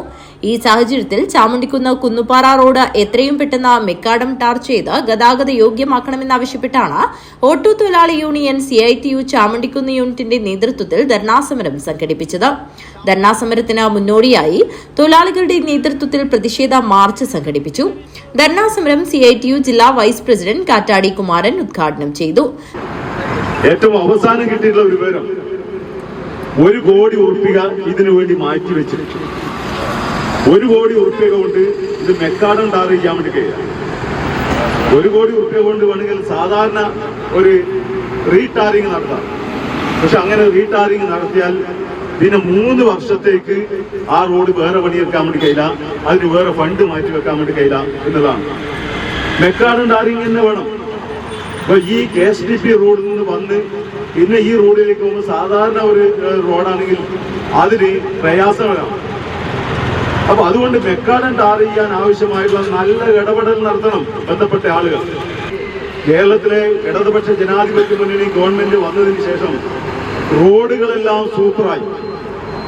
ഈ സാഹചര്യത്തിൽ ചാമുണ്ടിക്കുന്ന് കുന്നുപാറ റോഡ് എത്രയും പെട്ടെന്ന് മെക്കാഡം ടാർ ചെയ്ത് ഗതാഗത യോഗ്യമാക്കണമെന്നാവശ്യപ്പെട്ടാണ് ഓട്ടോ തൊഴിലാളി യൂണിയൻ CITU ചാമുണ്ടിക്കുന്ന് യൂണിറ്റിന്റെ നേതൃത്വത്തിൽ ധർണാസമരം സംഘടിപ്പിച്ചത്. ധർണാസമരത്തിന് മുന്നോടിയായി തൊഴിലാളികളുടെ നേതൃത്വത്തിൽ പ്രതിഷേധ മാർച്ച് സംഘടിപ്പിച്ചു. ധർണാസമരം CITU ജില്ലാ വൈസ് പ്രസിഡന്റ് കാറ്റാടി കുമാരൻ ഉദ്ഘാടനം ചെയ്തു. ഏറ്റവും അവസാനം കിട്ടിയിട്ടുള്ള ഒരു വിവരം, 1 കോടി ഉറുപ്പിക ഇതിനു വേണ്ടി മാറ്റി വെച്ചിരിച്ചു. 1 കോടി ഉറുപ്പിക കൊണ്ട് ഇത് മെക്കാഡം ടാർ ചെയ്യാൻ വേണ്ടി കഴിയാം. 1 കോടി ഉറുപ്പിക കൊണ്ട് വേണമെങ്കിൽ സാധാരണ ഒരു റീടാറിങ് നടത്താം. പക്ഷെ അങ്ങനെ റീടാറിങ് നടത്തിയാൽ പിന്നെ 3 വർഷത്തേക്ക് ആ റോഡ് വേറെ പണിയെടുക്കാൻ വേണ്ടി കഴിയില്ല, അതിന് വേറെ ഫണ്ട് മാറ്റി വെക്കാൻ വേണ്ടി കഴിയില്ല എന്നതാണ്. മെക്കാഡം ടാറിങ് തന്നെ വേണം. അപ്പൊ ഈ KSTP റോഡിൽ നിന്ന് വന്ന് പിന്നെ ഈ റോഡിലേക്ക് പോകുമ്പോൾ സാധാരണ ഒരു റോഡാണെങ്കിൽ അതിന് പ്രയാസമാണ്. അപ്പൊ അതുകൊണ്ട് മെക്കാഡൻ ടാർ ചെയ്യാൻ ആവശ്യമായിട്ടുള്ള നല്ല ഇടപെടൽ നടത്തണം ബന്ധപ്പെട്ട ആളുകൾ. കേരളത്തിലെ ഇടതുപക്ഷ ജനാധിപത്യ മുന്നണി ഗവൺമെന്റ് വന്നതിന് ശേഷം റോഡുകളെല്ലാം സൂപ്പറായി.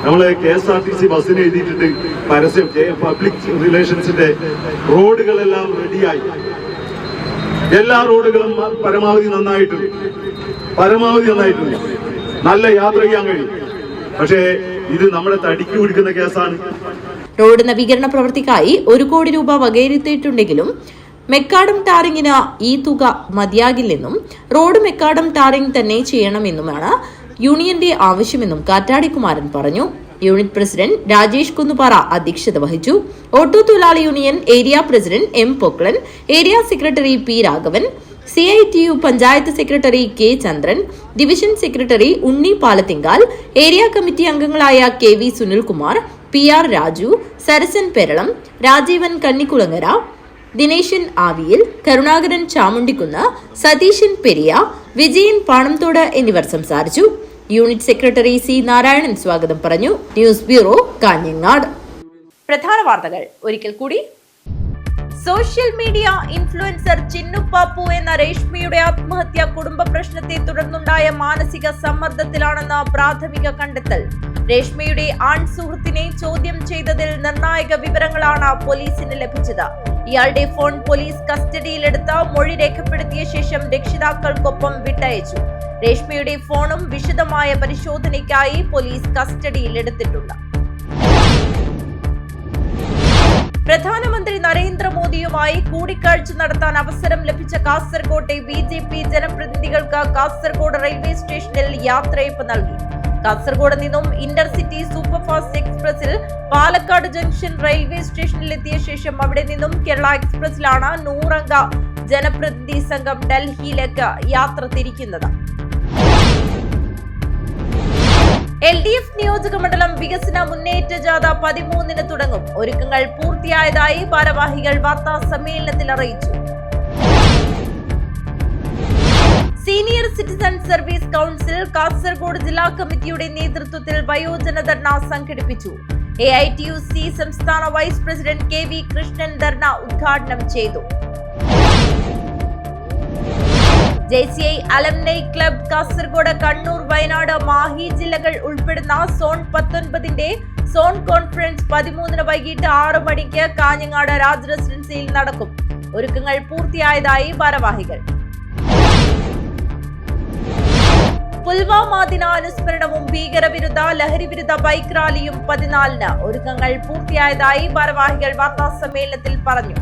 നമ്മള് KSRTC ബസ്സിന് എഴുതിയിട്ടുണ്ട് പരസ്യം, പബ്ലിക് റിലേഷൻസിന്റെ റോഡുകളെല്ലാം റെഡിയായി. എല്ലാ റോഡുകളും പരമാവധി നന്നായിട്ടുണ്ട്. നല്ല യാത്ര ചെയ്യാൻ കഴിയും. പക്ഷേ ഇത് നമ്മുടെ തടിക്ക് പിടിക്കുന്ന കേസാണ്. റോഡ് നവീകരണ പ്രവൃത്തിക്കായി 1 കോടി രൂപ വകയിരുത്തിയിട്ടുണ്ടെങ്കിലും മെക്കാഡം ടാറിങ്ങിന് ഈ തുക മതിയാകില്ലെന്നും റോഡ് മെക്കാഡം ടാറിംഗ് തന്നെ ചെയ്യണമെന്നുമാണ് യൂണിയന്റെ ആവശ്യമെന്നും കാറ്റാടികുമാരൻ പറഞ്ഞു. യൂണിറ്റ് പ്രസിഡന്റ് രാജേഷ് കുന്നുപാറ അധ്യക്ഷത വഹിച്ചു. ഓട്ടോ തൊഴിലാളി union area president M Poklan, area secretary P Raghavan, CITU panchayat secretary K ചന്ദ്രൻ, ഡിവിഷൻ സെക്രട്ടറി ഉണ്ണി പാലത്തിങ്കാൽ, ഏരിയ കമ്മിറ്റി അംഗങ്ങളായ KV സുനിൽകുമാർ, PR രാജു, സരസൻ പെരളം, രാജീവൻ കന്നിക്കുളങ്ങര, ദിനേശൻ ആവിയിൽ, കരുണാകരൻ ചാമുണ്ടിക്കുന്ന്, സതീശൻ പെരിയ, വിജയൻ പാണംതോട് എന്നിവർ സംസാരിച്ചു. യൂണിറ്റ് സെക്രട്ടറി C നാരായണൻ സ്വാഗതം പറഞ്ഞു. News bureau, Kanhangad. പ്രധാന വാർത്തകൾ ഒരിക്കൽ കൂടി. സോഷ്യൽ മീഡിയ ഇൻഫ്ലുവൻസർ ചിന്നുപ്പാപ്പു എന്ന രേഷ്മയുടെ ആത്മഹത്യ കുടുംബ പ്രശ്നത്തെ തുടർന്നുണ്ടായ മാനസിക സമ്മർദ്ദത്തിലാണെന്ന പ്രാഥമിക കണ്ടെത്തൽ. രേഷ്മയുടെ ആൺ സുഹൃത്തിനെ ചോദ്യം ചെയ്തതിൽ നിർണായക വിവരങ്ങളാണ് പോലീസിന് ലഭിച്ചത്. ഇയാളുടെ ഫോൺ പോലീസ് കസ്റ്റഡിയിലെടുത്ത് മൊഴി രേഖപ്പെടുത്തിയ ശേഷം രക്ഷിതാക്കൾക്കൊപ്പം വിട്ടയച്ചു. രേഷ്മയുടെ ഫോണും വിശദമായ പരിശോധനയ്ക്കായി പോലീസ് കസ്റ്റഡിയിലെടുത്തിട്ടുണ്ട്. പ്രധാനമന്ത്രി നരേന്ദ്രമോദിയുമായി കൂടിക്കാഴ്ച നടത്താൻ അവസരം ലഭിച്ച കാസർകോട്ടെ BJP ജനപ്രതിനിധികൾക്ക് കാസർഗോഡ് റെയിൽവേ സ്റ്റേഷനിൽ യാത്രയയപ്പ് നൽകി. കാസർഗോഡ് നിന്നും ഇന്റർസിറ്റി സൂപ്പർഫാസ്റ്റ് എക്സ്പ്രസിൽ പാലക്കാട് ജംഗ്ഷൻ റെയിൽവേ സ്റ്റേഷനിലെത്തിയ ശേഷം അവിടെ നിന്നും കേരള എക്സ്പ്രസിലാണ് 100 അംഗ ജനപ്രതിനിധി സംഘം ഡൽഹിയിലേക്ക് യാത്ര തിരിക്കുന്നത്. LDF നിയോജക മണ്ഡലം വികസന മുന്നേറ്റ ജാഥ 13-ന് തുടങ്ങും. ഒരുക്കങ്ങൾ പൂർത്തിയായതായി ഭാരവാഹികൾ വാർത്താ സമ്മേളനത്തിൽ അറിയിച്ചു. Senior citizen service council Kasaragod ജില്ലാ കമ്മിറ്റിയുടെ നേതൃത്വത്തിൽ വയോജന ധർണ സംഘടിപ്പിച്ചു. AITUC സംസ്ഥാന vice president KV Krishnan dharna ഉദ്ഘാടനം ചെയ്തു. JCI അലംനൈ ക്ലബ് കാസർഗോഡ്, കണ്ണൂർ, വയനാട്, മാഹി ജില്ലകൾ ഉൾപ്പെടുന്ന സോൺ 19ന്റെ സോൺ കോൺഫറൻസ് 13-ന് വൈകിട്ട് 6 മണിക്ക് കാഞ്ഞങ്ങാട് രാജ് റെസിഡൻസിയിൽ നടക്കും. ഒരുക്കങ്ങൾ പൂർത്തിയായതായി ഭാരവാഹികൾ. പുൽവാമ ദിനാനുസ്മരണവും ഭീകരവിരുദ്ധ ലഹരിവിരുദ്ധ ബൈക്ക് റാലിയും 14-ന്. ഒരുക്കങ്ങൾ പൂർത്തിയായതായി ഭാരവാഹികൾ വാർത്താ സമ്മേളനത്തിൽ പറഞ്ഞു.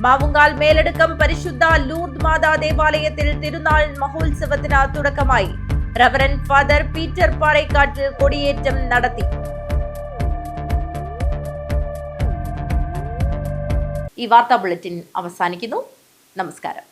മാവുങ്കാൽ മേലടുക്കം പരിശുദ്ധ ലൂർദ് മാതാ ദേവാലയത്തിൽ തിരുനാൾ മഹോത്സവത്തിന് തുടക്കമായി. റവറൻ ഫാദർ പീറ്റർ പാറേക്കാട്ടിൽ കൊടിയേറ്റം നടത്തി. ഈ വാർത്താ ബുള്ളറ്റിൻ അവസാനിക്കുന്നു. നമസ്കാരം.